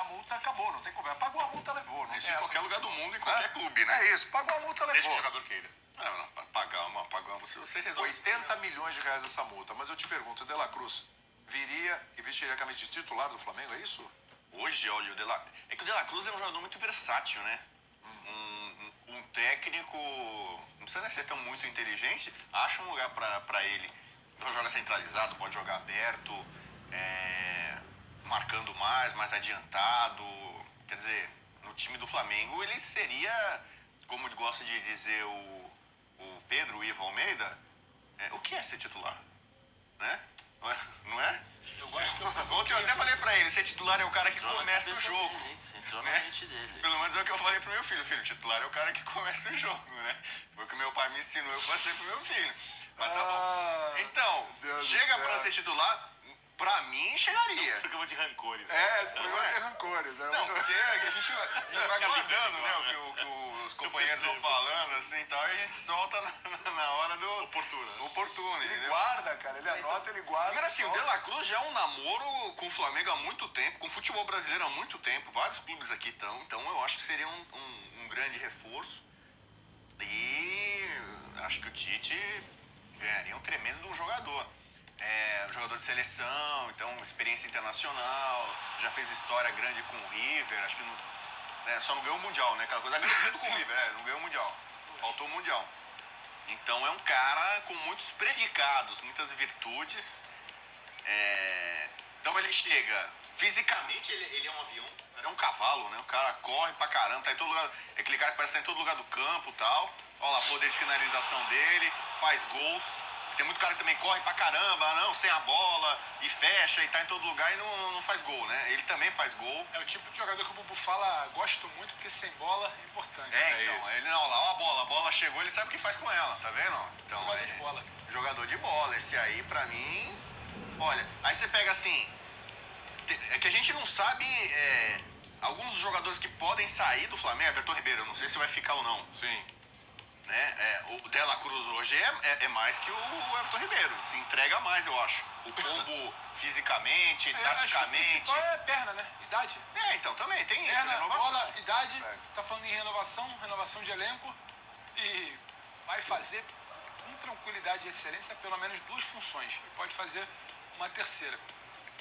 multa, acabou, não tem conversa. Pagou a multa, levou. Não isso em qualquer lugar do mundo, em qualquer clube, né? É isso, pagou a multa, levou. Deixa o jogador queira. Não, pagar uma você resolve. 80 milhões de reais essa multa, mas eu te pergunto, o De La Cruz viria e vestiria a camisa de titular do Flamengo, é isso? Hoje, olha, é que o De La Cruz é um jogador muito versátil, né? Um técnico, não precisa nem ser tão muito inteligente, acha um lugar pra ele. Ele joga centralizado, pode jogar aberto, marcando mais adiantado. Quer dizer, no time do Flamengo ele seria, como gosta de dizer o Pedro, o Ivo Almeida, o que é ser titular? Né? Não é? Eu gosto que Ontem eu até falei pra ele, ser titular é o cara que começa o jogo. Entrou na mente dele. Pelo menos é o que eu falei pro meu filho. Filho, titular é o cara que começa o jogo, né? Foi o que meu pai me ensinou, eu passei pro meu filho. Mas tá bom. Então, Deus chega pra ser titular, pra mim chegaria. Programa de rancores. Esse programa tem rancores. Não, porque a gente vai guardando, né, o que os companheiros vão falando, assim, e tal, e a gente solta na hora do... Oportuno, Ele entendeu? guarda, cara, ele anota, ele guarda. Primeiro assim, o De La Cruz já é um namoro com o Flamengo há muito tempo, com o futebol brasileiro há muito tempo, vários clubes aqui estão, então eu acho que seria um grande reforço e acho que o Tite ganharia um tremendo jogador. Jogador de seleção, então experiência internacional, já fez história grande com o River, acho que não, só não ganhou o Mundial, né? Aquela coisa agradecido com o River, não ganhou o Mundial, faltou o Mundial. Então é um cara com muitos predicados, muitas virtudes. Então ele chega, fisicamente ele é um avião, ele é um cavalo, né? O cara corre pra caramba, tá em todo lugar, é aquele cara que parece estar em todo lugar do campo e tal. Olha lá, poder de finalização dele, faz gols. Tem muito cara que também corre pra caramba, sem a bola, e fecha, e tá em todo lugar e não faz gol, né? Ele também faz gol. É o tipo de jogador que o Bubu fala, gosto muito, porque sem bola é importante. Então, ele não, lá, ó, a bola chegou, ele sabe o que faz com ela, tá vendo? Então, Jogador de bola. Jogador de bola, esse aí pra mim, olha, aí você pega assim, é que a gente não sabe, alguns dos jogadores que podem sair do Flamengo, Everton Ribeiro, eu não sei se vai ficar ou não. Sim. Né? O De La Cruz hoje é mais que o Everton Ribeiro, se entrega mais, eu acho. O combo fisicamente, taticamente. Acho que o é perna, né? Idade. Então também tem isso, Perna, renovação. bola, idade, tá falando em renovação de elenco e vai fazer com tranquilidade e excelência pelo menos duas funções. E pode fazer uma terceira.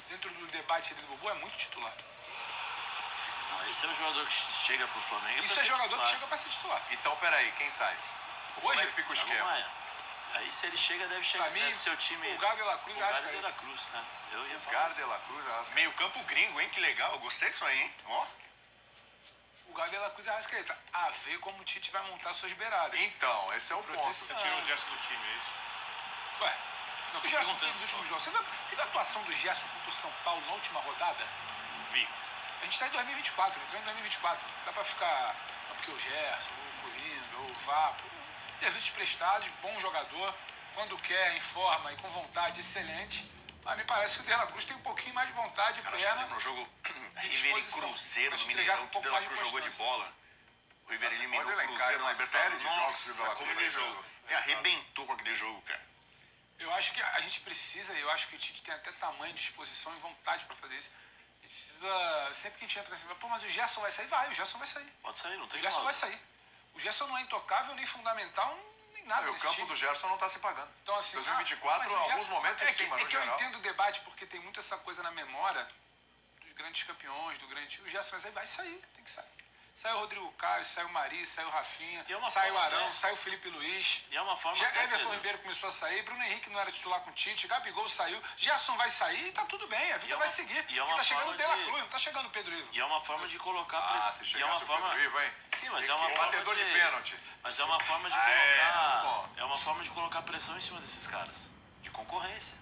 Dentro do debate do Bubu é muito titular. Não, esse é o jogador que chega pro Flamengo. Isso é jogador que chega pra ser titular. Então, peraí, quem sai? Como é que fica o esquema? Aí se ele chega, deve chegar no seu time. O Gabi De La Cruz, o Gabi De La Cruz, né? Eu ia falar. De La Cruz, Arrascaeta. Meio campo gringo, hein? Que legal, eu gostei disso aí, hein? Ó. O Gabi De La Cruz e Arrascaeta. A ver como o Tite vai montar suas beiradas. Então, esse é o ponto. Você tirou o Gerson do time, é isso? Ué, o Gerson fez nos últimos jogos. Você viu a atuação do Gerson contra o São Paulo na última rodada? Vi. A gente tá em 2024, entrando em 2024. Dá pra ficar... Porque o Gerson, o Coringa, o Vapo... Serviços prestados, bom jogador. Quando quer, em forma e com vontade, excelente. Mas me parece que o De La Cruz tem um pouquinho mais de vontade, perna. No jogo River e Cruzeiro, no Mineirão, que o De La Cruz jogou de bola. O River eliminou o Cruzeiro na série de jogos que o De La Cruz ele jogou. Ele arrebentou com aquele jogo, cara. Eu acho que a gente precisa, eu acho que o Tite tem até tamanho, disposição e vontade pra fazer isso. A gente precisa, sempre que a gente entra assim, pô, mas o Gerson vai sair? Vai, o Gerson vai sair. Pode sair, não tem O Gerson vai sair. O Gerson não é intocável, nem fundamental, nem nada. O campo do Gerson não tá se pagando. Então, assim, 2024, em alguns momentos, sim, mas no geral... eu entendo o debate, porque tem muito essa coisa na memória dos grandes campeões, do grande... O Gerson vai sair, tem que sair. Saiu o Rodrigo Caio, saiu o Mari, saiu o Rafinha, saiu o Arão, saiu o Felipe Luiz. E é uma forma... Everton Ribeiro começou a sair, Bruno Henrique não era titular com o Tite, Gabigol saiu, Gerson vai sair e tá tudo bem, a vida vai seguir. E tá chegando o De La Cruz, não tá chegando o Pedro Ivo. E é uma forma de colocar pressão. E é uma forma... Pedro Ivo, hein? Sim, mas é uma forma batedor de pênalti. Mas é uma forma de colocar... É uma forma de colocar pressão em cima desses caras. De concorrência.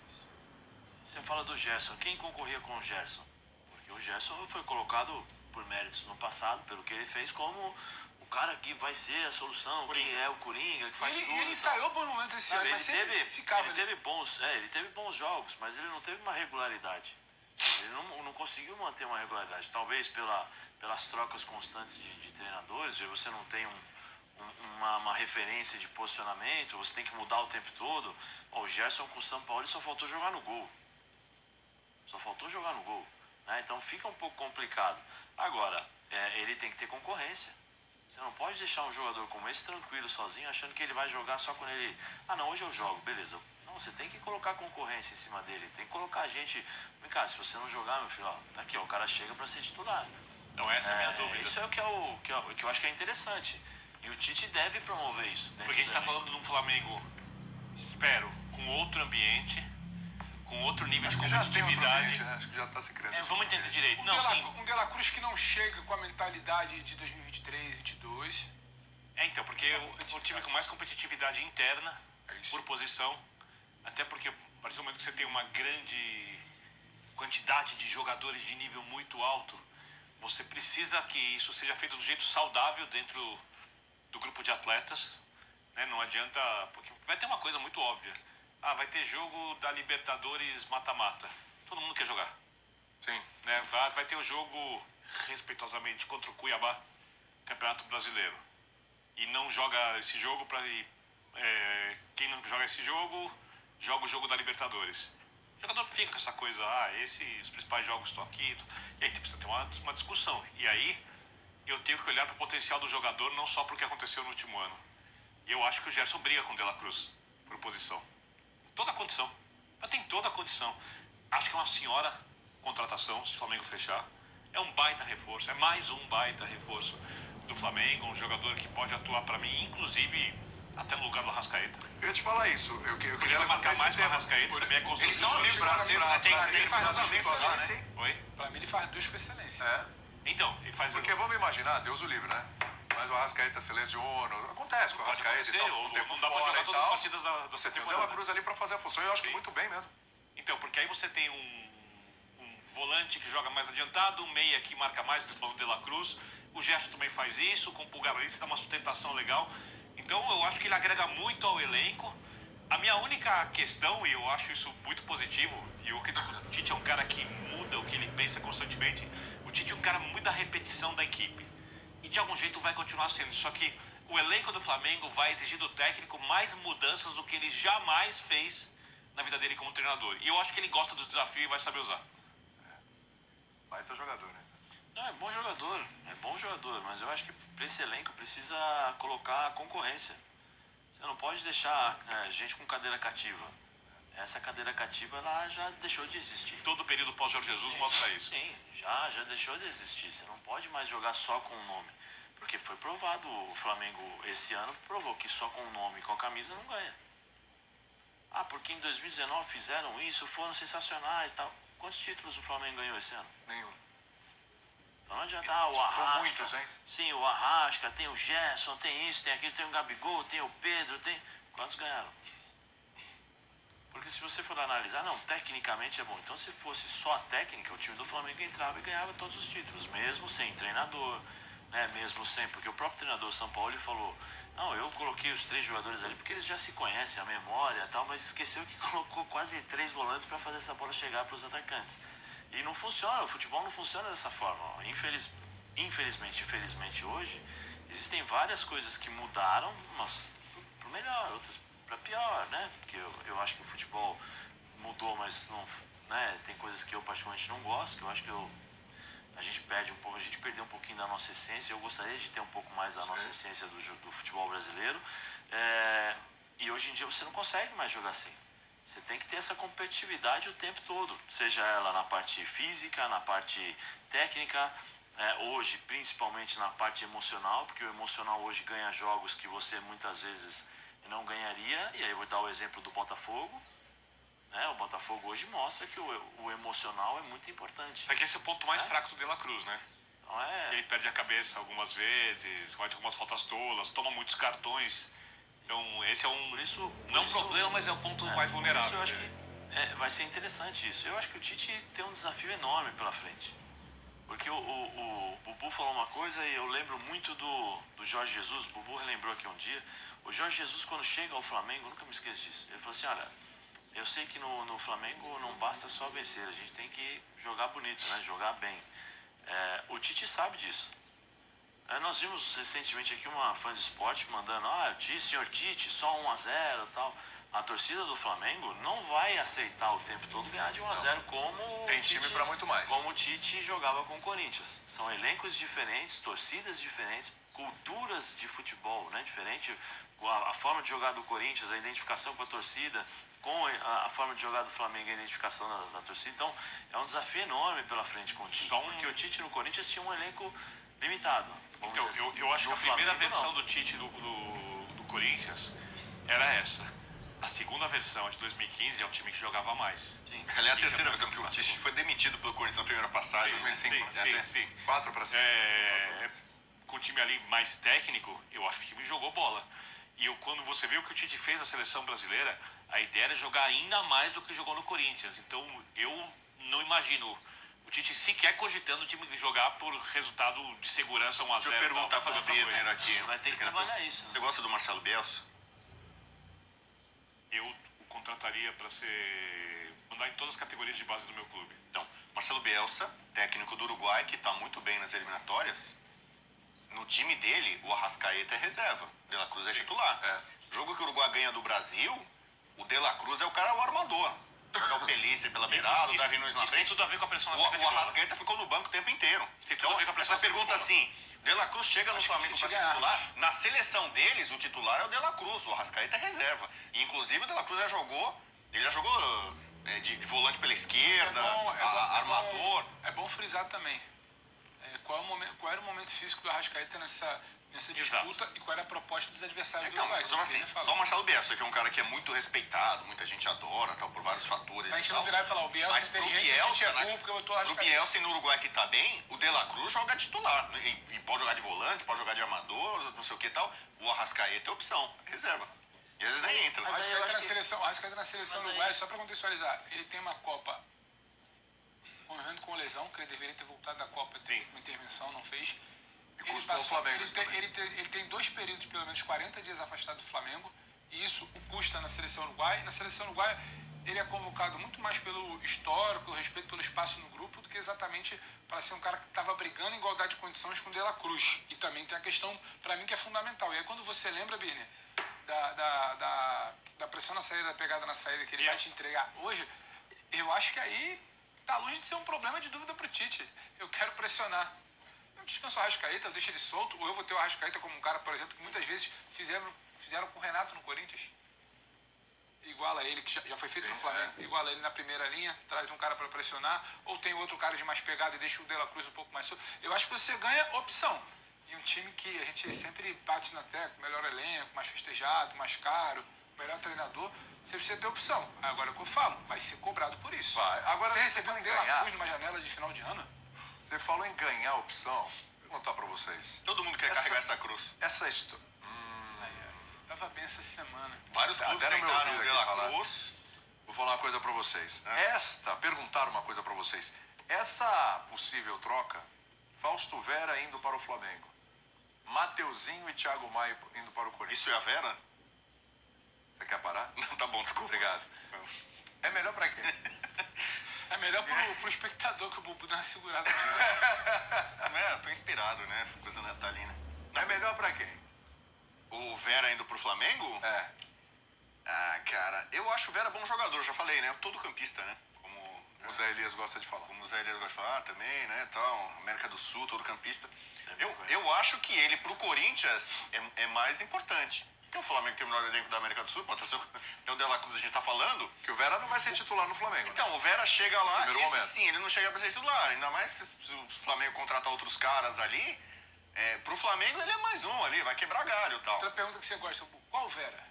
Você fala do Gerson. Quem concorria com o Gerson? Porque o Gerson foi colocado por méritos no passado, pelo que ele fez, como o cara que vai ser a solução, que é o Coringa, que faz tudo. Ele ensaiou por momentos esse ano, mas ele teve bons jogos, mas ele não teve uma regularidade. Ele não conseguiu manter uma regularidade. Talvez pelas trocas constantes de treinadores, e você não tem uma referência de posicionamento, você tem que mudar o tempo todo. O Gerson com o São Paulo só faltou jogar no gol. Né? Então fica um pouco complicado. Agora, ele tem que ter concorrência. Você não pode deixar um jogador como esse tranquilo, sozinho, achando que ele vai jogar só quando ele... Ah, não, hoje eu jogo, beleza. Não, você tem que colocar concorrência em cima dele. Tem que colocar gente... Vem cá, se você não jogar, meu filho, ó, tá aqui, ó, o cara chega pra ser titular. Então essa é a minha dúvida. Isso é o que eu acho que é interessante. E o Tite deve promover isso. Porque a gente está falando de um Flamengo, espero, com outro ambiente, com outro nível Acho de que já tem outro competitividade. ambiente, né? Acho que já está se criando. Vamos entender direito. Um Não, sim. Um De La Cruz que não chega com a mentalidade de 2023, 2022. Então, porque o time com mais competitividade interna, É isso. por posição, até porque a partir do momento que você tem uma grande quantidade de jogadores de nível muito alto, você precisa que isso seja feito do jeito saudável dentro do grupo de atletas, né? Não adianta, porque vai ter uma coisa muito óbvia. Vai ter jogo da Libertadores mata-mata. Todo mundo quer jogar. Sim. Né? Vai ter o jogo, respeitosamente, contra o Cuiabá, Campeonato Brasileiro. E não joga esse jogo para quem não joga esse jogo, joga o jogo da Libertadores. O jogador fica com essa coisa, os principais jogos estão aqui. E aí precisa ter uma discussão. E aí eu tenho que olhar para o potencial do jogador, não só para o que aconteceu no último ano. E eu acho que o Gerson briga com o De La Cruz por posição. Toda a condição. Ela tem toda a condição. Acho que é uma senhora contratação, se o Flamengo fechar. É um baita reforço, é mais um baita reforço do Flamengo, um jogador que pode atuar para mim, inclusive até no lugar do Arrascaeta. Eu ia te falar isso. Eu Porque queria vai levantar marcar mais esse com o tema. Arrascaeta, também é Eles construção. são livres parceiro, né? ele faz duas duas ausências lá, excelências. né? Oi? Pra mim ele faz duas com excelência. É. Então, ele faz... Porque vamos imaginar, Deus o livre, né? Mas o Arrascaeta se lesiona. Acontece com o Pode Arrascaeta e acontecer, tal. ou Um tempo não dá pra fora jogar e todas as tal. partidas da Você tem o De La temporada. Cruz ali pra fazer a função. Eu acho que muito bem mesmo. Então, porque aí você tem um volante que joga mais adiantado, um meia que marca mais, do falando de La Cruz. O Gerson também faz isso, com o Pulgar ali, você dá uma sustentação legal. Então eu acho que ele agrega muito ao elenco. A minha única questão, e eu acho isso muito positivo, e o Tite é um cara que muda o que ele pensa constantemente, o Tite é um cara muito da repetição da equipe. E de algum jeito vai continuar sendo. Só que o elenco do Flamengo vai exigir do técnico mais mudanças do que ele jamais fez na vida dele como treinador. E eu acho que ele gosta do desafio e vai saber usar. Baita jogador, né? Não, é bom jogador, mas eu acho que para esse elenco precisa colocar concorrência. Você não pode deixar gente com cadeira cativa. Essa cadeira cativa ela já deixou de existir. Todo o período pós-Jorge Jesus mostra isso. Sim, já deixou de existir. Você não pode mais jogar só com o nome. Porque foi provado, o Flamengo esse ano provou que só com o nome e com a camisa não ganha. Porque em 2019 fizeram isso, foram sensacionais e tal. Quantos títulos o Flamengo ganhou esse ano? Nenhum. Não adianta, o Arrasca. muitos, hein? Sim, o Arrasca, tem o Gerson, tem isso, tem aquilo, tem o Gabigol, tem o Pedro, tem... Quantos ganharam? Porque se você for analisar, não, tecnicamente é bom. Então se fosse só a técnica, o time do Flamengo entrava e ganhava todos os títulos, mesmo sem treinador, né? Mesmo sem... Porque o próprio treinador São Paulo ele falou, não, eu coloquei os 3 jogadores ali porque eles já se conhecem, a memória e tal, mas esqueceu que colocou quase 3 volantes para fazer essa bola chegar para os atacantes. E não funciona, o futebol não funciona dessa forma. Infelizmente hoje, existem várias coisas que mudaram, mas para melhor, outras para pior, né? Porque eu acho que o futebol mudou, mas não, né? Tem coisas que eu particularmente não gosto, que eu acho que a gente perdeu um pouquinho da nossa essência. Eu gostaria de ter um pouco mais da nossa essência do futebol brasileiro. E hoje em dia você não consegue mais jogar assim. Você tem que ter essa competitividade o tempo todo, seja ela na parte física, na parte técnica, hoje principalmente na parte emocional, porque o emocional hoje ganha jogos que você muitas vezes não ganharia. E aí eu vou dar o exemplo do Botafogo. O Botafogo hoje mostra que o emocional é muito importante. É que esse é o ponto mais fraco do De La Cruz, né? Então, Ele perde a cabeça algumas vezes, comete algumas faltas tolas, toma muitos cartões. Então esse é um problema, mas é um ponto mais vulnerável. Eu acho que vai ser interessante isso. Eu acho que o Tite tem um desafio enorme pela frente. Porque o Bubu falou uma coisa e eu lembro muito do Jorge Jesus. O Bubu relembrou aqui um dia. O Jorge Jesus, quando chega ao Flamengo, eu nunca me esqueço disso. Ele falou assim, olha, eu sei que no Flamengo não basta só vencer, a gente tem que jogar bonito, né? Jogar bem. O Tite sabe disso. Nós vimos recentemente aqui uma fã de esporte mandando, senhor Tite, só 1-0 e tal. a torcida do Flamengo não vai aceitar o tempo todo ganhar de 1-0 como Tem time para muito mais. Como o Tite jogava com o Corinthians. São elencos diferentes, torcidas diferentes, culturas de futebol, né? Diferente. A forma de jogar do Corinthians, a identificação com a torcida, com a forma de jogar do Flamengo, a identificação da torcida. Então, é um desafio enorme pela frente com o Tite. Porque o Tite no Corinthians tinha um elenco limitado. Então, assim. eu acho que a primeira Flamengo, versão não. do Tite do Corinthians era essa. A segunda versão, de 2015, é um time que jogava mais. Sim. Ali é a terceira vez que o Tite foi demitido pelo Corinthians na primeira passagem. 2005. Sim. 4 para 5. Com o time ali mais técnico, eu acho que o time jogou bola. E quando você vê o que o Tite fez na seleção brasileira, a ideia era jogar ainda mais do que jogou no Corinthians. Então, eu não imagino o Tite sequer cogitando o time jogar por resultado de segurança 1-0. Deixa eu perguntar para o Birner aqui. Vai ter que trabalhar isso. Né? Você gosta do Marcelo Bielsa? Eu o contrataria para mandar em todas as categorias de base do meu clube. Então, Marcelo Bielsa, técnico do Uruguai, que está muito bem nas eliminatórias. No time dele, o Arrascaeta é reserva. O De La Cruz é titular. Jogo que o Uruguai ganha do Brasil, o De La Cruz é o armador. Joga o Pelistri pela beirada, o Davi Nunes na Isso tem frente. tudo a ver com a pressão na O saída de bola. Arrascaeta ficou no banco o tempo inteiro. Tem tudo a ver com a pressão essa pergunta na saída de assim, De La Cruz chega no Flamengo para ser titular. Na seleção deles, o titular é o De La Cruz. O Arrascaeta é reserva. E, inclusive, o De La Cruz já jogou de volante pela esquerda, armador. É bom frisar também. Qual era o momento físico do Arrascaeta nessa disputa e qual era a proposta dos adversários do Uruguai. Então, assim, só o Marcelo Bielsa, que é um cara que é muito respeitado, muita gente adora, tal, por vários fatores. A gente não virar e falar, o Bielsa é inteligente, a gente é burro porque eu tô Pro Arrascaeta. Bielsa e no Uruguai que tá bem, o De La Cruz joga titular. E pode jogar de volante, pode jogar de amador, não sei o que e tal. O Arrascaeta é opção, é reserva. E às vezes nem entra. O Mas Arrascaeta na seleção uruguaia, só para contextualizar, ele tem uma Copa convivendo com lesão, que ele deveria ter voltado da Copa, teve uma intervenção, não fez. E custou o Flamengo. Ele tem 2 períodos, pelo menos 40 dias afastado do Flamengo, e isso o custa na seleção uruguaia. Na seleção uruguaia, ele é convocado muito mais pelo histórico, pelo respeito pelo espaço no grupo, do que exatamente para ser um cara que estava brigando em igualdade de condições com o De La Cruz. E também tem a questão, para mim, que é fundamental. E aí, quando você lembra, Birner, da pressão na saída, da pegada na saída que ele vai te entregar hoje, eu acho que aí está longe de ser um problema de dúvida para o Tite. Eu quero pressionar. Eu descanso o Arrascaeta, eu deixo ele solto, ou eu vou ter o Arrascaeta como um cara, por exemplo, que muitas vezes fizeram com o Renato no Corinthians. Iguala ele, que já foi feito no Flamengo. Iguala ele na primeira linha, traz um cara para pressionar, ou tem outro cara de mais pegada e deixa o De La Cruz um pouco mais solto. Eu acho que você ganha opção. E um time que a gente sempre bate na tecla, melhor elenco, mais festejado, mais caro, melhor treinador, você precisa ter opção. Agora, o que eu falo, vai ser cobrado por isso. Vai. Agora, você recebeu um De La Cruz numa janela de final de ano? Você falou em ganhar opção. Vou perguntar para vocês. Todo mundo quer carregar essa cruz. Essa história. Tava bem essa semana. Vários clubes Até no meu tentaram ouvido o De aqui La falar. Cruz. Vou falar uma coisa para vocês. Perguntar uma coisa para vocês. Essa possível troca, Fausto Vera indo para o Flamengo, Mateuzinho e Thiago Maia indo para o Corinthians. Isso é a Vera? Você quer parar? Não, tá bom, desculpa. Obrigado. É melhor para quem? É melhor pro espectador que o Bubu dá uma segurada. Tô inspirado, né? Coisa natalina. É melhor para quem? O Vera indo pro Flamengo? É. Ah, cara, eu acho o Vera bom jogador, já falei, né? Todo campista, né? O Zé Elias gosta de falar. Como o Zé Elias gosta de falar também, né? Tal, América do Sul, todo campista. Eu acho que ele pro Corinthians é mais importante. Porque o Flamengo tem o melhor elenco da América do Sul, pode ser o De La Cruz a gente tá falando. Que o Vera não vai ser titular no Flamengo, né? Então, o Vera chega lá Primeiro e momento. sim, ele não chega pra ser titular. Ainda mais se o Flamengo contratar outros caras ali. Pro Flamengo ele é mais um ali, vai quebrar galho e tal. Outra pergunta que você gosta, qual Vera?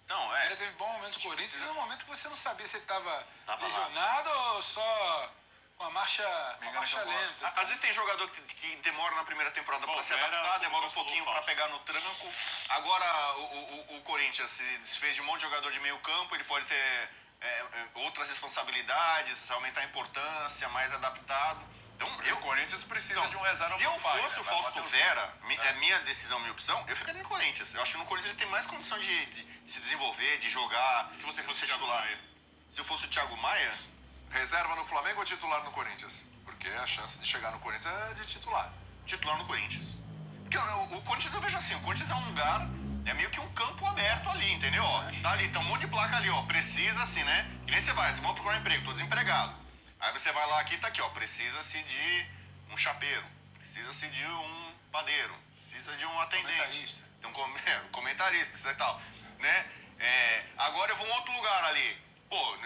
Então, Ele teve bom momento com o Corinthians, e no momento que você não sabia se ele estava lesionado ou só com a marcha lenta. Às vezes tem jogador que demora na primeira temporada para se adaptar, demora um pouquinho para pegar no tranco. Agora o Corinthians se desfez de um monte de jogador de meio campo, ele pode ter outras responsabilidades, aumentar a importância, mais adaptado. Então, o Corinthians precisa de um reserva. Se eu fosse o Fausto Vera, minha decisão, minha opção, eu ficaria no Corinthians. Eu acho que no Corinthians ele tem mais condição de se desenvolver, de jogar. Se você fosse o titular. Thiago Maia. Se eu fosse o Thiago Maia, Reserva no Flamengo ou titular no Corinthians? Porque a chance de chegar no Corinthians é de titular. titular no Corinthians. Porque o Corinthians eu vejo assim, o Corinthians é um lugar É meio que um campo aberto ali, entendeu? Ó, tá ali, tá um monte de placa ali, ó. Precisa-se, né? Que nem você vai procurar um emprego, tô desempregado. Aí você vai lá aqui, tá aqui, ó. Precisa-se de um chapeiro, precisa-se de um padeiro, precisa de um atendente. Comentarista. Tem um comentarista, precisa e tal, né? Agora eu vou em outro lugar ali. Pô,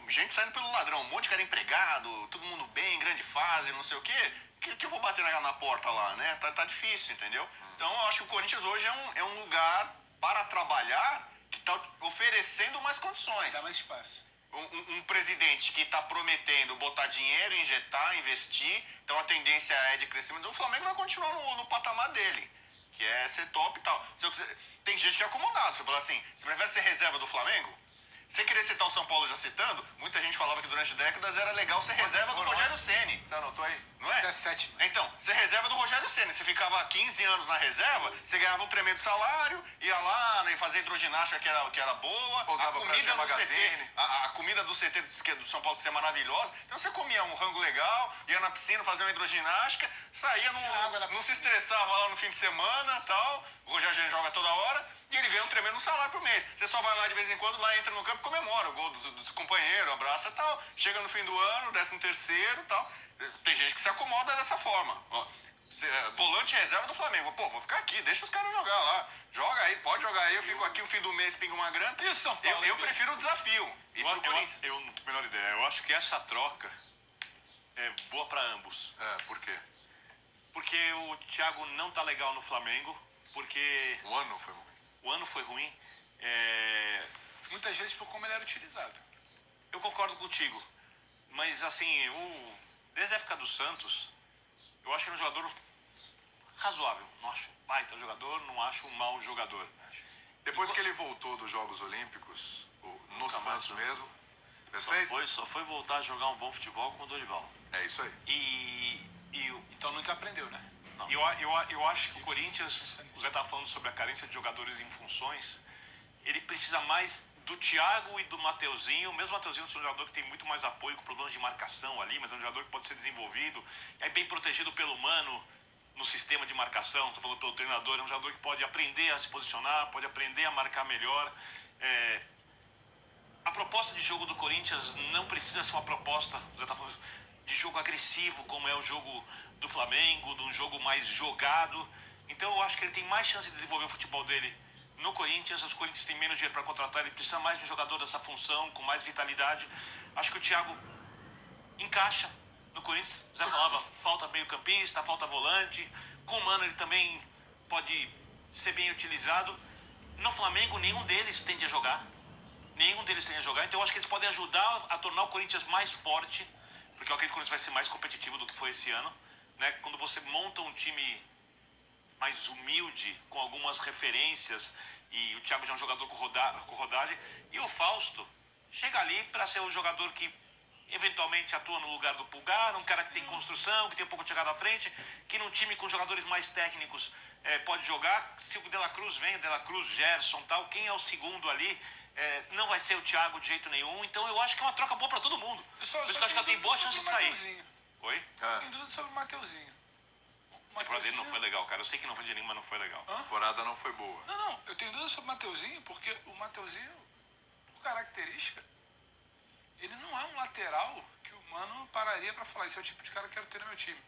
gente saindo pelo ladrão, um monte de cara empregado, todo mundo bem, grande fase, não sei o quê. Que eu vou bater na porta lá, né? Tá difícil, entendeu? Então eu acho que o Corinthians hoje é um lugar para trabalhar que tá oferecendo mais condições. Dá mais espaço. Um presidente que está prometendo botar dinheiro, injetar, investir, então a tendência é de crescimento. O Flamengo vai continuar no patamar dele, que é ser top e tal. Tem gente que é acomodado. Você fala assim, você prefere ser reserva do Flamengo? Sem querer citar o São Paulo já citando, muita gente falava que durante décadas era legal ser reserva do Rogério Ceni. Você anotou aí? Não é? 17. Então, ser reserva do Rogério Ceni. Você ficava 15 anos na reserva, você ganhava um tremendo salário, ia lá, né, fazer hidroginástica que era boa. Usava pra ser magazine. A comida do CT do São Paulo que é maravilhosa. Então você comia um rango legal, ia na piscina fazer uma hidroginástica, saía, não se estressava lá no fim de semana e tal. O Rogério Ceni joga toda hora. E ele ganha um tremendo salário por mês. Você só vai lá de vez em quando, lá entra no campo e comemora o gol do companheiro, abraça e tal. Chega no fim do ano, 13º e tal. Tem gente que se acomoda dessa forma. Ó, volante reserva do Flamengo. Pô, vou ficar aqui, deixa os caras jogar lá. Joga aí, pode jogar aí, eu fico aqui o fim do mês, pinga uma grana. E o São Paulo? Eu prefiro o desafio. E pro Corinthians. Eu não tenho a menor ideia. Eu acho que essa troca é boa para ambos. Por quê? Porque o Thiago não tá legal no Flamengo, porque O ano foi ruim. o ano foi ruim. Muitas vezes por como ele era utilizado. Eu concordo contigo, mas assim, desde a época do Santos, eu acho ele um jogador razoável. Não acho um baita jogador, não acho um mau jogador. Depois que ele voltou dos Jogos Olímpicos, no Nunca mais, Santos né? mesmo, perfeito? Só foi voltar a jogar um bom futebol com o Dorival. É isso aí. Então não desaprendeu, né? Eu acho que o Corinthians, o Zé estava falando sobre a carência de jogadores em funções, ele precisa mais do Thiago e do Mateuzinho. Mesmo o Mateuzinho é um jogador que tem muito mais apoio com problemas de marcação ali, mas é um jogador que pode ser desenvolvido, é bem protegido pelo Mano no sistema de marcação, estou falando pelo treinador, é um jogador que pode aprender a se posicionar, pode aprender a marcar melhor. A proposta de jogo do Corinthians não precisa ser uma proposta, já está falando, de jogo agressivo, como é o jogo do Flamengo, de um jogo mais jogado. Então eu acho que ele tem mais chance de desenvolver o futebol dele no Corinthians. Os Corinthians têm menos dinheiro para contratar, ele precisa mais de um jogador dessa função, com mais vitalidade. Acho que o Thiago encaixa no Corinthians. O Zé falava, falta meio campista, falta volante. Com o Mano ele também pode ser bem utilizado. No Flamengo nenhum deles tende a jogar. Então eu acho que eles podem ajudar a tornar o Corinthians mais forte, porque eu acredito que o Corinthians vai ser mais competitivo do que foi esse ano, né? Quando você monta um time mais humilde, com algumas referências, e o Thiago já é um jogador com rodagem, e o Fausto chega ali para ser o jogador que eventualmente atua no lugar do Pulgar, um cara que tem construção, que tem um pouco de chegada à frente, que num time com jogadores mais técnicos pode jogar. Se o De La Cruz vem, o De La Cruz, Gerson, tal, quem é o segundo ali? Não vai ser o Thiago de jeito nenhum. Então eu acho que é uma troca boa para todo mundo. Por isso que eu acho que ela tem boa chance de sair. Oi? Tem dúvida sobre o Mateuzinho. A temporada dele não foi legal, cara. Eu sei que não foi de nenhuma, mas não foi legal. A temporada não foi boa. Não. Eu tenho dúvida sobre o Mateuzinho, porque o Mateuzinho, por característica, ele não é um lateral que o Mano pararia para falar, esse é o tipo de cara que eu quero ter no meu time.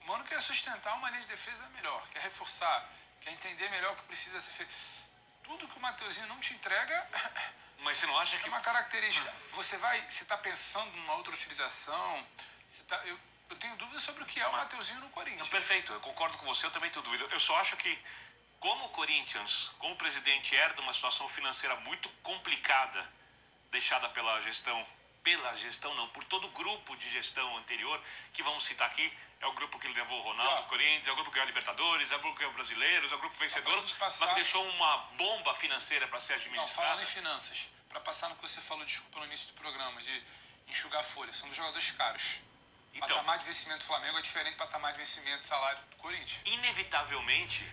O Mano quer sustentar uma linha de defesa melhor, quer reforçar, quer entender melhor o que precisa ser feito. Tudo que o Mateuzinho não te entrega Mas você não acha que... é uma característica. Você está pensando numa outra utilização, eu tenho dúvidas sobre o que é o Mateuzinho no Corinthians. Não, perfeito, eu concordo com você, eu também tenho dúvida. Eu só acho que, como o Corinthians, como o presidente herda uma situação financeira muito complicada, deixada por todo o grupo de gestão anterior, que vamos citar aqui, é o grupo que levou o Ronaldo, o Corinthians, é o grupo que ganhou a Libertadores, é o grupo que ganhou o Brasileiros, é o grupo vencedor, mas que deixou uma bomba financeira para ser administrada. Não, falando em finanças, para passar no que você falou, desculpa, no início do programa, de enxugar a folha, são dos jogadores caros. Então, patamar de vencimento do Flamengo é diferente do patamar de vencimento do salário do Corinthians. Inevitavelmente,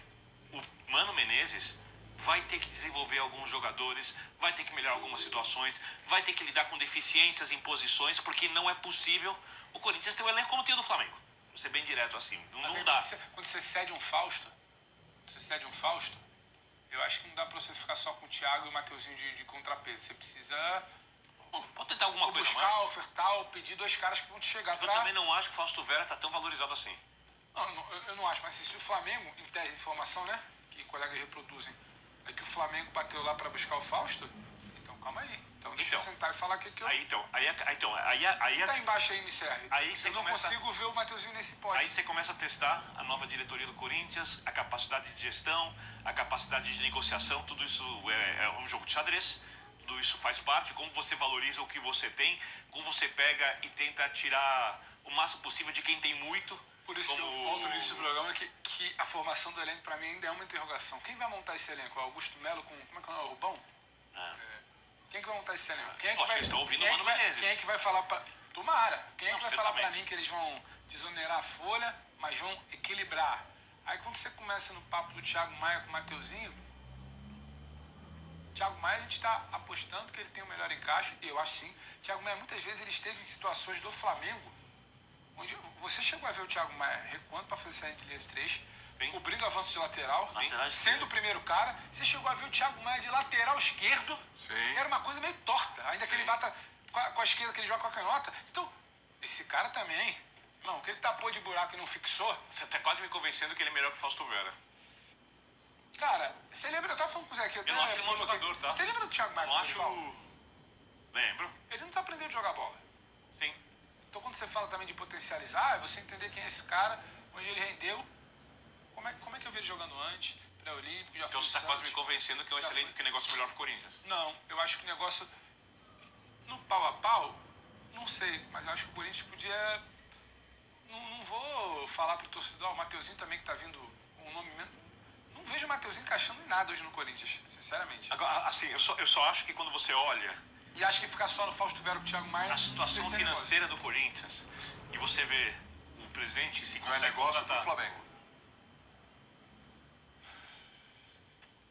o Mano Menezes vai ter que desenvolver alguns jogadores, vai ter que melhorar algumas situações, vai ter que lidar com deficiências em posições, porque não é possível o Corinthians ter um elenco como tem o do Flamengo. Vou ser bem direto assim, não dá. Quando você cede um Fausto, Eu acho que não dá pra você ficar só com o Thiago e o Mateuzinho de contrapeso. Você precisa Bom, pode tentar alguma coisa buscar, mais. ofertar ou pedir 2 caras que vão te chegar Eu também não acho que o Fausto Vera tá tão valorizado assim. Eu não acho, mas se o Flamengo, em tese de informação, né? Que colegas reproduzem, é que o Flamengo bateu lá pra buscar o Fausto, então calma aí. Então deixa eu sentar e falar o que eu... Tá embaixo aí, me serve. Aí você eu não começa- consigo ver o Mateuzinho nesse pote. Aí você começa a testar a nova diretoria do Corinthians, a capacidade de gestão, a capacidade de negociação, tudo isso é um jogo de xadrez, tudo isso faz parte, como você valoriza o que você tem, como você pega e tenta tirar o máximo possível de quem tem muito. Por isso que eu volto no início do programa que a formação do elenco pra mim ainda é uma interrogação. Quem vai montar esse elenco? É o Augusto Melo com... Como é que é o nome? O Rubão? Quem que vai montar esse elenco? Quem é que Eu acho vai, que eles estão ouvindo quem é o que Mano vai- Menezes. Quem é que vai falar pra... Tomara. Quem é que Não, vai falar pra certamente. mim que eles vão desonerar a folha, mas vão equilibrar? Aí quando você começa no papo do Thiago Maia com o Mateuzinho, Thiago Maia a gente está apostando que ele tem o melhor encaixe, e eu acho sim. Thiago Maia muitas vezes ele esteve em situações do Flamengo, onde você chegou a ver o Thiago Maia recuando para fazer sair de linha de 3, Sim. cobrindo avanço de lateral, Lateral sendo esquerdo. o primeiro cara. Você chegou a ver o Thiago Maia de lateral esquerdo, Sim. era uma coisa meio torta, ainda que ele bata com a esquerda, que ele joga com a canhota. Então, esse cara também, não, que ele tapou de buraco e não fixou. Você tá quase me convencendo que ele é melhor que o Fausto Vera. Cara, você lembra, eu tava falando com o Zé aqui, Eu não acho ele um bom jogador, tá? Você lembra do Thiago Maia? Não quando acho... ele fala? Lembro. Ele não desaprendeu de jogar bola. Sim. Então, quando você fala também de potencializar, é você entender quem é esse cara, onde ele rendeu, como é que eu vi ele jogando antes, pré-olímpico, já Então foi você tá no quase me Santos. convencendo que é um Já excelente foi. que negócio melhor pro Corinthians. Não, eu acho que o negócio, no pau a pau, não sei, mas eu acho que o Corinthians podia... Não vou falar pro torcedor, o Mateuzinho também que tá vindo com um nome menos... Não vejo o Mateuzinho encaixando em nada hoje no Corinthians, sinceramente. Agora, assim, eu só acho que quando você olha E acho que ficar só no Fausto Vera com o Thiago Maia... a situação esse é financeira do Corinthians e você vê o presidente se Não é consegue negócio pro contratar. Flamengo.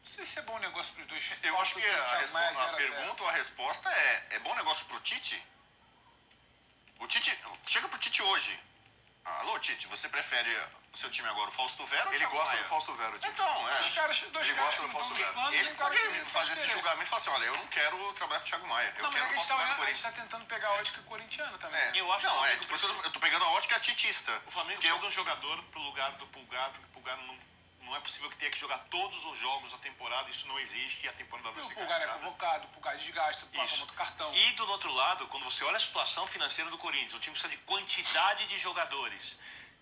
Não sei se é bom negócio pros dois. Eu acho que a pergunta ou a resposta é bom negócio pro Tite? O Tite, chega pro Tite hoje. Alô, Tite, você prefere o seu time agora, o Fausto Vera ou o Ele Thiago gosta Maia? do Fausto Vera, tipo. Então, Dois Ele caras gosta que do não Fausto estão nos Vera. planos, e um cara pode que fazer esse querer. julgamento e falar assim, olha, eu não quero trabalhar com o Thiago Maia, eu Não, mas quero a o gente Fausto Vera no tá Corinthians. tentando pegar a ótica corintiana também. É. Eu acho não, que por isso eu tô pegando a ótica titista. O Flamengo precisa de um jogador pro lugar do Pulgar, porque o Pulgar não é possível que tenha que jogar todos os jogos da temporada, isso não existe e a temporada E vai o ser Pulgar é carregada. convocado, o Pulgar desgasta, passa Isso. outro cartão. E do outro lado, quando você olha a situação financeira do Corinthians, o time precisa de quantidade de jogadores.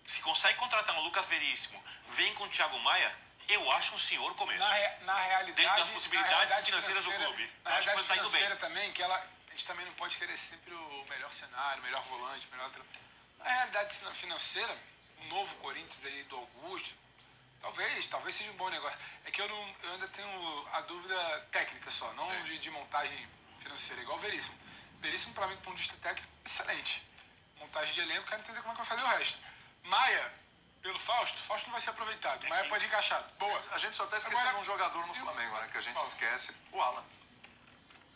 Se consegue contratar um Lucas Veríssimo, vem com o Thiago Maia, eu acho um senhor começo. Na realidade, Dentro das possibilidades na realidade financeiras do clube. Na Eu acho que realidade ele tá indo financeira bem. também, que a gente também não pode querer sempre o melhor cenário, o melhor volante, o melhor... Na realidade financeira, o novo Corinthians aí do Augusto, talvez seja um bom negócio. É que eu ainda tenho a dúvida técnica só, não de montagem financeira, igual o Veríssimo. Veríssimo, para mim, do ponto de vista técnico, excelente. Montagem de elenco, quero entender como é que vai fazer o resto. Maia, pelo Fausto não vai ser aproveitado. Maia pode encaixar. Boa. A gente só tá esquecendo Agora, um jogador no Flamengo, né? Que a gente esquece. O Alan.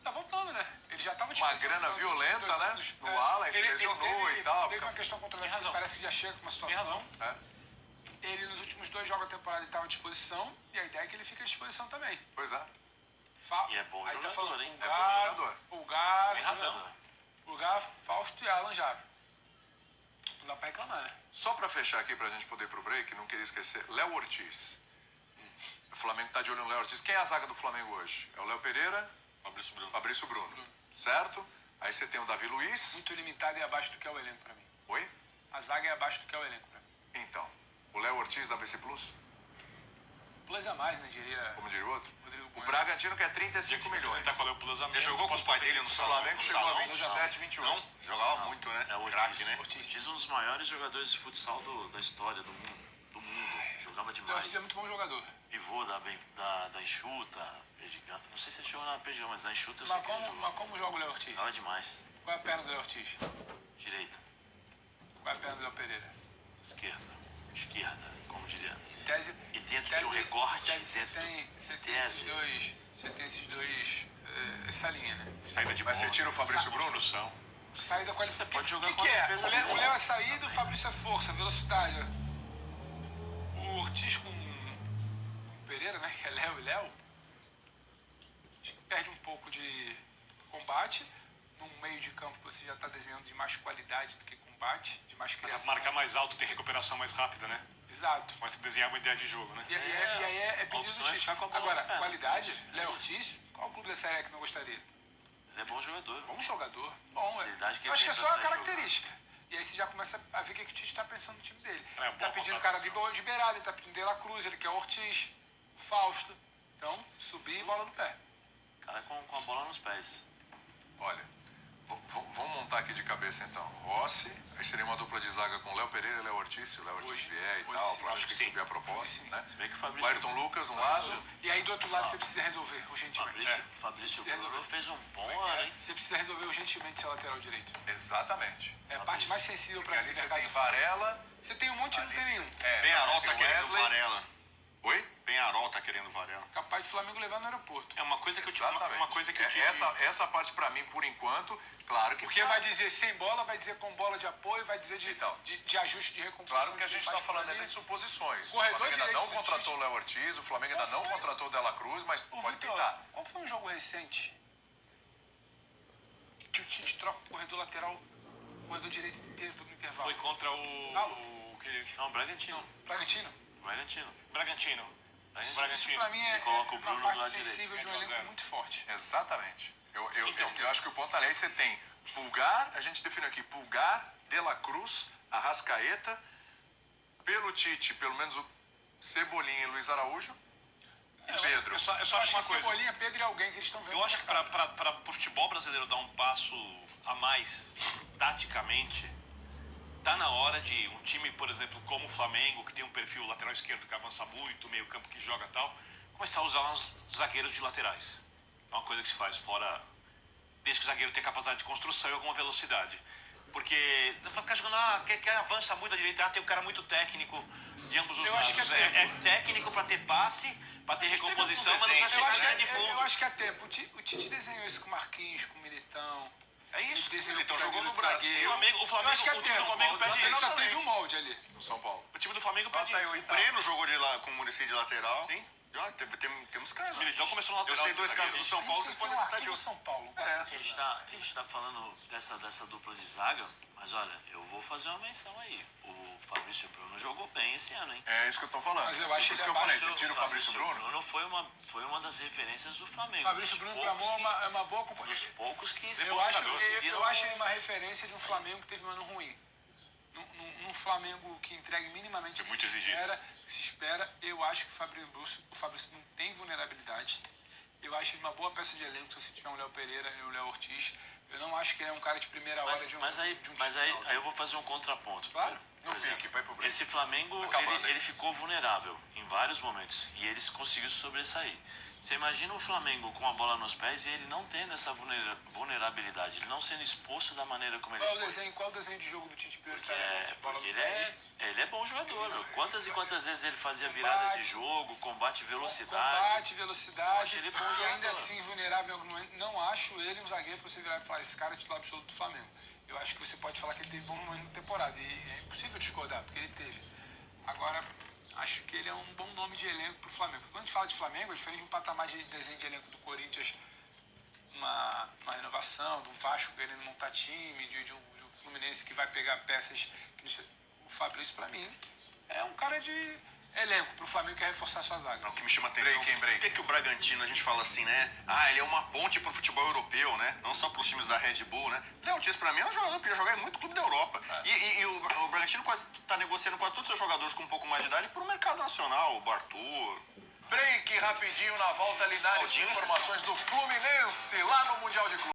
Tá voltando, né? Ele já tava Uma grana violenta, né? No Alan, se lesionou e tal. Teve uma questão controversa, razão. parece que já chega com uma situação. É, Ele, nos últimos 2 jogos da temporada, ele estava à disposição. E a ideia é que ele fique à disposição também. pois é. E é bom Aí jogador, tá falando hein? É bom jogador. Pulgar, Tem razão. Pulgar, Fausto e Alan já. Não dá pra reclamar, né? Só pra fechar aqui, pra gente poder ir pro break, não queria esquecer. Léo Ortiz. O Flamengo tá de olho no Léo Ortiz. Quem é a zaga do Flamengo hoje? É o Léo Pereira, Fabrício Bruno. Fabrício Bruno. Certo? Aí você tem o Davi Luiz. Muito limitado e abaixo do que é o elenco pra mim. Oi? A zaga é abaixo do que é o elenco pra mim. Então, o Léo Ortiz da BC Plus, Plus a mais, né? Diria como diria o outro. Rodrigo O Cunha. Bragantino quer 35 milhões. Tá qual é o plus Você jogou com os pais dele no O salão? Flamengo no chegou a salão? 27, 21. Não, jogava muito, né? É o Craque, Ortiz, né? Ortiz, um dos maiores jogadores de futsal da história do mundo. Jogava O demais. Ortiz é muito bom jogador. Pivô da Enxuta, Pegigão. Não sei se ele chegou na Pegigão, mas na Enxuta eu sei Mas que ele jogou. como joga o Léo Ortiz? Jogava demais. Qual é a perna do Léo Ortiz? Direita, Qual é a perna do Léo Pereira? esquerda, como diria. Em tese, E dentro de um recorte, você dentro tem tese. esses dois, essa linha, né? Saída de Mas você bola, tira o Fabrício Bruno? construção. Saída qualificada. Você pode jogar O com que a é? defesa O Léo mesmo. é saída, o Fabrício é força, velocidade. O Ortiz com o Pereira, né? Que é Léo e Léo. combate, num meio de campo que você já está desenhando de mais qualidade do que combate, de mais criação. Marcar mais alto, tem recuperação mais rápida, né? Exato. Mas desenhar uma ideia de jogo, né? E aí é pedido do Tite. Agora, qualidade, Léo Ortiz, qual clube da Série A que não gostaria? Ele é bom jogador. Bom jogador. Bom, Facilidade que ele acho que tem é só pra a sair característica. E aí você já começa a ver o que o Tite está pensando no time dele. É, Ele tá pedindo o cara de Beirada, ele tá pedindo De La Cruz, ele quer o Ortiz, o Fausto. Então, subir e bola no pé. Cara com a bola nos pés. Olha, vamos montar aqui de cabeça então. Rossi, aí seria uma dupla de zaga com Léo Pereira e Léo Ortiz, se o Léo Ortiz vier e tal, sim, acho que subir a proposta, sim. né? Bem que o O Fabrício Ayrton Lucas, um lado. E aí do outro lado você precisa resolver urgentemente. Fabrício Precisa Bruno resolver. fez um bom ano, hein? Você precisa resolver urgentemente seu lateral direito. Exatamente. É a parte mais sensível Porque para ali o você mercado. tem Varela. Você tem um monte e não tem nenhum. Penharol tem tá o querendo Wesley. Varela. Oi? Penharol tá querendo Varela. Capaz de Flamengo levar no aeroporto. É uma coisa que eu tive. Exatamente. Uma coisa que eu tive. Essa parte pra mim, por enquanto, claro que. Porque vai dizer sem bola, vai dizer com bola de apoio, vai dizer Então. de ajuste de recomposição. Claro que a gente está falando ainda de suposições. Corredor O Flamengo ainda direito não do contratou Tite. o Léo Ortiz, o Flamengo ainda Qual não foi? contratou o De La Cruz, mas Ô, pode Vitor, pintar. qual foi um jogo recente que o Tite troca o corredor lateral, o corredor direito inteiro no intervalo? Foi contra Não, Bragantino. Bragantino. Bragantino. Isso Bragantino. pra mim é Coloca o uma Bruno do parte lado direito. sensível de um 4 a 0. elenco muito forte. Exatamente. Então. Eu acho que o ponto ali, aí você tem Pulgar, a gente definiu aqui, Pulgar, De La Cruz, Arrascaeta, pelo Tite, pelo menos o Cebolinha e Luiz Araújo, e Pedro. Eu só Eu acho acho uma que coisa. Cebolinha, Pedro e alguém que eles estão vendo. Eu acho que para o futebol brasileiro dar um passo a mais, taticamente, tá na hora de um time, por exemplo, como o Flamengo, que tem um perfil lateral esquerdo que avança muito, meio campo que joga tal, começar a usar uns zagueiros de laterais. É uma coisa que se faz fora, desde que o zagueiro tenha capacidade de construção e alguma velocidade. Porque não vai ficar jogando, quer avança muito à direita, tem um cara muito técnico de ambos os Eu lados. acho que é tempo. técnico para ter passe, para ter recomposição, mas não vai Eu chegar acho, na linha de eu fundo. acho que é tempo. O Tite desenhou isso com o Marquinhos, com o Militão. É isso. Desenhou Então com o jogou no Danilo de Brasil. zagueiro. O Eu acho que é time do tempo. Flamengo pede Ele isso. só teve um molde ali. No São Paulo. O time do Flamengo pede Bota aí o isso. O Breno jogou com o Muricy de lateral. Sim. Já, temos casos. O Militão começou no Eu lateral. sei dois casos do São Paulo, vocês podem citar de Aqui no outro. São Paulo. É. A gente tá falando dessa dupla de zaga, mas olha, eu vou fazer uma menção aí. O Fabrício Bruno jogou bem esse ano, hein? É isso que eu tô falando. Mas eu acho Por isso ele que eu falei, abaixo você tira o Fabrício Bruno? Bruno foi uma das referências do Flamengo. Fabrício Dos Bruno, pra poucos mim, é uma boa companhia. dos poucos que Eu acho ele uma referência de um Flamengo que teve um ano ruim. Num Flamengo que entregue minimamente o muito que exigido. se espera, eu acho que o Fabrício não tem vulnerabilidade. Eu acho ele uma boa peça de elenco se você tiver um Léo Pereira e um Léo Ortiz. Eu não acho que ele é um cara de primeira hora de um Mas aí eu vou fazer um contraponto. Claro. No Por exemplo, pique, vai pro break. esse Flamengo, Acabando aí. ele ficou vulnerável em vários momentos e eles conseguiu se sobressair. Você imagina o Flamengo com a bola nos pés e ele não tendo essa vulnerabilidade, ele não sendo exposto da maneira como ele foi. Qual o desenho de jogo do Tite prioritário? Porque ele é bom jogador, meu. Quantas e quantas vezes ele fazia virada de jogo, combate velocidade. Combate, velocidade. acho ele bom e jogador. ainda assim vulnerável em algum momento. Não acho ele um zagueiro para você virar e falar: esse cara é titular absoluto do Flamengo. Eu acho que você pode falar que ele teve bom momento na temporada. E é impossível discordar, porque ele teve. Agora, acho que ele é um bom nome de elenco para o Flamengo. Quando a gente fala de Flamengo, é diferente de um patamar de desenho de elenco do Corinthians, uma renovação, de um Vasco querendo montar time, de um Fluminense que vai pegar peças. O Fabrício, para mim, é um cara de elenco para o Flamengo que quer reforçar sua zaga. O que me chama a atenção Break. por que o Bragantino, a gente fala assim, né? Ele é uma ponte pro futebol europeu, né? Não só pros times da Red Bull, né? Léo Ortiz, pra mim, é um jogador que podia jogar em muito clube da Europa. E o Bragantino tá negociando quase todos os seus jogadores com um pouco mais de idade pro mercado nacional, o Arthur. Break rapidinho na volta, Linares, Aldinho, informações do Fluminense lá no Mundial de Clubes.